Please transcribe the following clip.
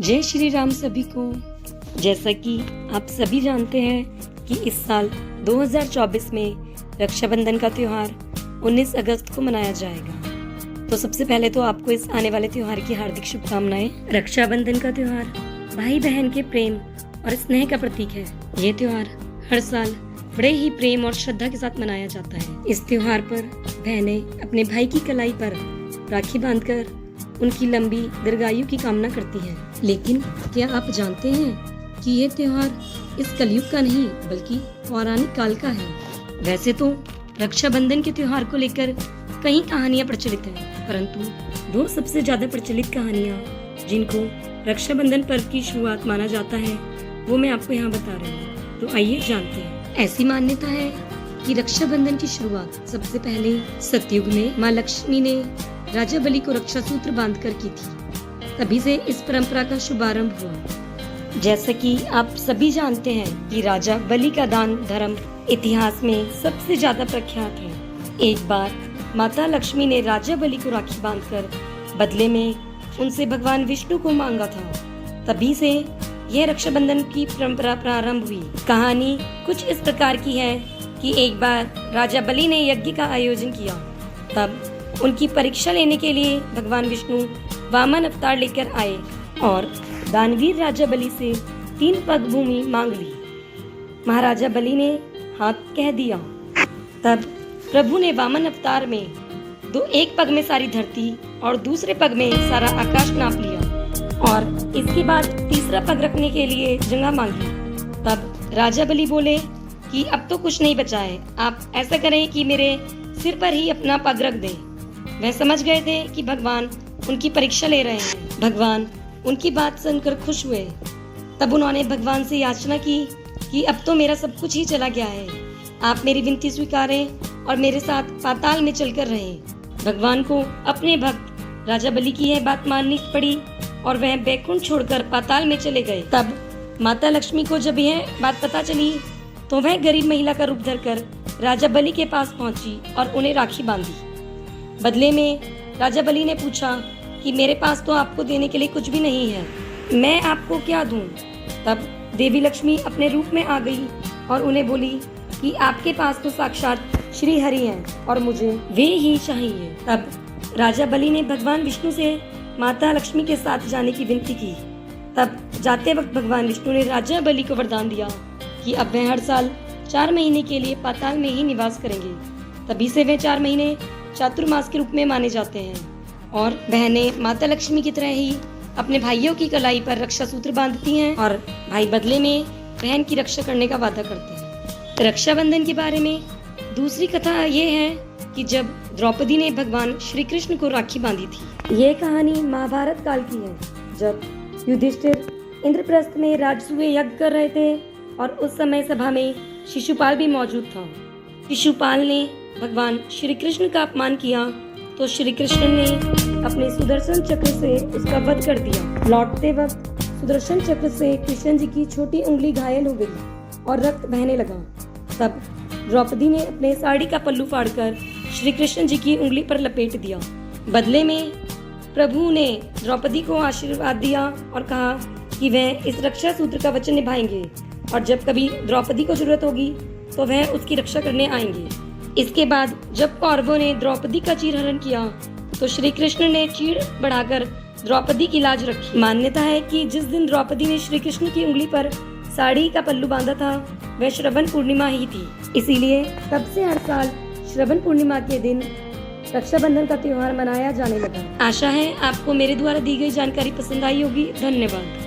जय श्री राम सभी को। जैसा कि आप सभी जानते हैं कि इस साल 2024 में रक्षाबंधन का त्योहार 19 अगस्त को मनाया जाएगा। तो सबसे पहले तो आपको इस आने वाले त्योहार की हार्दिक शुभकामनाएं। रक्षाबंधन का त्योहार भाई बहन के प्रेम और स्नेह का प्रतीक है। ये त्योहार हर साल बड़े ही प्रेम और श्रद्धा के साथ मनाया जाता है। इस त्योहार पर बहनें अपने भाई की कलाई पर राखी बांधकर उनकी लंबी दीर्घायु की कामना करती हैं। लेकिन क्या आप जानते हैं कि ये त्योहार इस कलयुग का नहीं बल्कि पौराणिक काल का है। वैसे तो रक्षाबंधन के त्योहार को लेकर कई कहानियां प्रचलित हैं, परंतु दो सबसे ज्यादा प्रचलित कहानियां जिनको रक्षाबंधन पर्व की शुरुआत माना जाता है वो मैं आपको यहाँ बता रही हूँ। तो आइए जानते हैं। ऐसी मान्यता है कि रक्षाबंधन की शुरुआत सबसे पहले सतयुग में माँ लक्ष्मी ने राजा बलि को रक्षा सूत्र बांधकर की थी। तभी से इस परंपरा का शुभारंभ हुआ। जैसा कि आप सभी जानते हैं कि राजा बलि का दान धर्म इतिहास में सबसे ज्यादा प्रख्यात है। एक बार माता लक्ष्मी ने राजा बलि को राखी बांधकर बदले में उनसे भगवान विष्णु को मांगा था। तभी से यह रक्षाबंधन की परंपरा प्रारंभ हुई। कहानी कुछ इस प्रकार की है कि एक बार राजा बलि ने यज्ञ का आयोजन किया। तब उनकी परीक्षा लेने के लिए भगवान विष्णु वामन अवतार लेकर आए और दानवीर राजा बलि से 3 पग भूमि मांग ली। महाराजा बलि ने हाँ कह दिया। तब प्रभु ने वामन अवतार में एक पग में सारी धरती और दूसरे पग में सारा आकाश नाप लिया और इसके बाद तीसरा पग रखने के लिए जगह मांगी। तब राजा बलि बोले कि अब तो कुछ नहीं बचा है, आप ऐसा करें कि मेरे सिर पर ही अपना पग रख दें। वह समझ गए थे कि भगवान उनकी परीक्षा ले रहे हैं। भगवान उनकी बात सुनकर खुश हुए। तब उन्होंने भगवान से याचना की कि अब तो मेरा सब कुछ ही चला गया है, आप मेरी विनती स्वीकारें और मेरे साथ पाताल में चलकर रहें। भगवान को अपने भक्त राजा बलि की यह बात माननी पड़ी और वह बैकुंठ छोड़कर पाताल में चले गए। तब माता लक्ष्मी को जब यह बात पता चली तो वह गरीब महिला का रूप धरकर राजा बलि के पास पहुंची और उन्हें राखी बांधी। बदले में राजा बलि ने पूछा कि मेरे पास तो आपको देने के लिए कुछ भी नहीं है, मैं आपको क्या दूं? तब देवी लक्ष्मी अपने रूप में आ गई और उन्हें बोली कि आपके पास तो साक्षात श्री हरि हैं और मुझे वे ही चाहिए। तब राजा बलि ने भगवान विष्णु से माता लक्ष्मी के साथ जाने की विनती की। तब जाते वक्त भगवान विष्णु ने राजा बलि को वरदान दिया कि अब वह हर साल 4 महीने के लिए पाताल में ही निवास करेंगे। तभी से वे 4 महीने चातुर्मास के रूप में माने जाते हैं और बहनें माता लक्ष्मी की तरह ही अपने भाइयों की कलाई पर रक्षा सूत्र बांधती हैं और भाई बदले में बहन की रक्षा करने का वादा करते हैं। रक्षाबंधन के बारे में दूसरी कथा ये है कि जब द्रौपदी ने भगवान श्री कृष्ण को राखी बांधी थी। ये कहानी महाभारत काल की है, जब युधिष्ठिर इंद्रप्रस्थ में राजसूय यज्ञ कर रहे थे और उस समय सभा में शिशुपाल भी मौजूद था। शिशुपाल ने भगवान श्री कृष्ण का अपमान किया तो श्री कृष्ण ने अपने सुदर्शन चक्र से उसका वध कर दिया। लौटते वक्त सुदर्शन चक्र से कृष्ण जी की छोटी उंगली घायल हो गई और रक्त बहने लगा। तब द्रौपदी ने अपने साड़ी का पल्लू फाड़कर श्री कृष्ण जी की उंगली पर लपेट दिया। बदले में प्रभु ने द्रौपदी को आशीर्वाद दिया और कहा कि वह इस रक्षा सूत्र का वचन निभाएंगे और जब कभी द्रौपदी को जरूरत होगी तो वह उसकी रक्षा करने आएंगे। इसके बाद जब कौरवों ने द्रौपदी का चीरहरण किया तो श्री कृष्ण ने चीर बढ़ाकर द्रौपदी की लाज रखी। मान्यता है कि जिस दिन द्रौपदी ने श्री कृष्ण की उंगली पर साड़ी का पल्लू बांधा था वह श्रवण पूर्णिमा ही थी। इसीलिए तब से हर साल श्रवण पूर्णिमा के दिन रक्षाबंधन का त्योहार मनाया जाने लगा। आशा है आपको मेरे द्वारा दी गई जानकारी पसंद आई होगी। धन्यवाद।